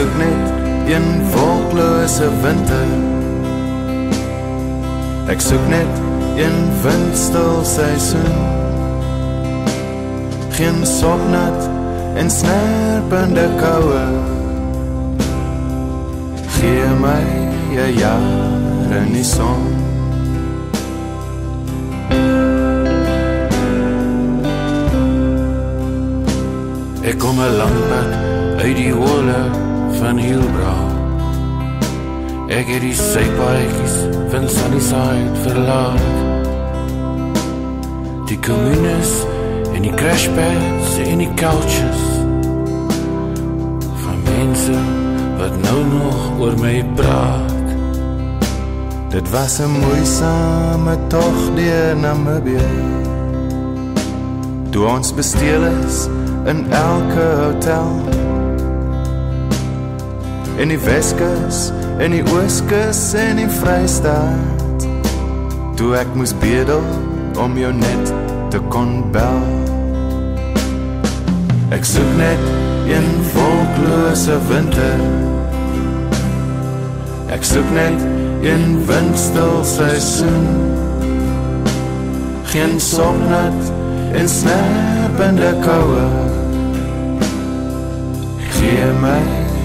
soek net een wolklose winter. Ek soek net een windstil seisoen. Geen sopnat en snerpende koue. Gee my 'n jaar in die son. Ek kom 'n lang pad uit die hole van Hielbrouw. Ek het die sypaadjies van Sunnyside verlaat. Die communes en die crashpads en die couches van mense wat nou nog oor my praat. Dit was 'n moeisame tog deur Namibië, toe ons besteel is in elke hotel. In die Weskus, in die Ooskus en die Vrystaat, toe ek moes bedel om jou net te kon bel. Ek soek net een wolklose winter. Ek soek net een windstil seisoen. Geen sopnat en snerpende koue. Gee my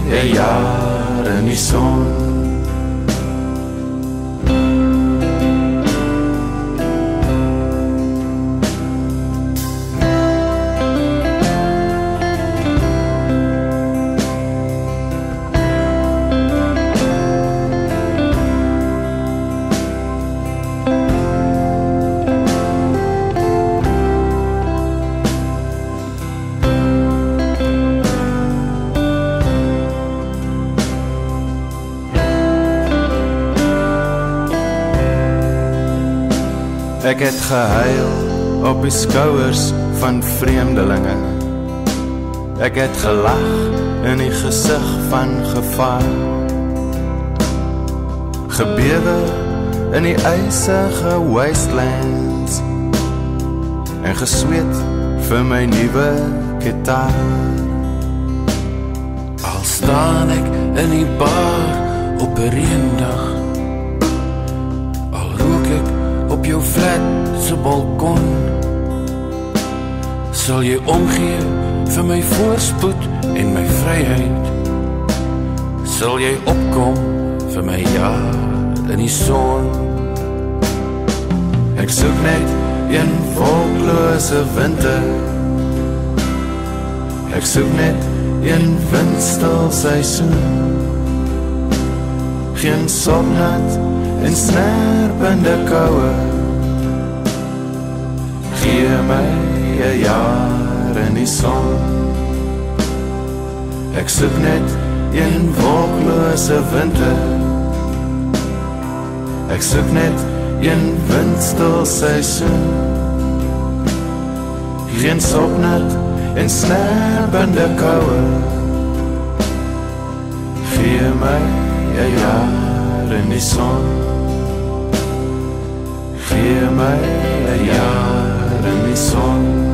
'n jaar in die son. Ek het gehuil op die skouers van vreemdelinge. Ek het gelag in die gesig van gevaar. Gebewe in die ysige wastelands en gesweet vir my nuwe gitaar. Al staan ek in die bar op 'n reendag, al rook ek op jou flat se balkon, sal jy omgee vir my voorspoed en my vryheid? Sal jy opkom vir my jaar in die son? Ek soek net een wolklose winter. Ek soek net een windstil seisoen. Geen sopnat en snerpende koue. Gee my 'n jaar in die son. Ek soek net een wolklose winter. Ek soek net een windstil seisoen. Geen sopnat en snerpende koue. Gee my 'n jaar in die son. Gee my 'n jaar in die son.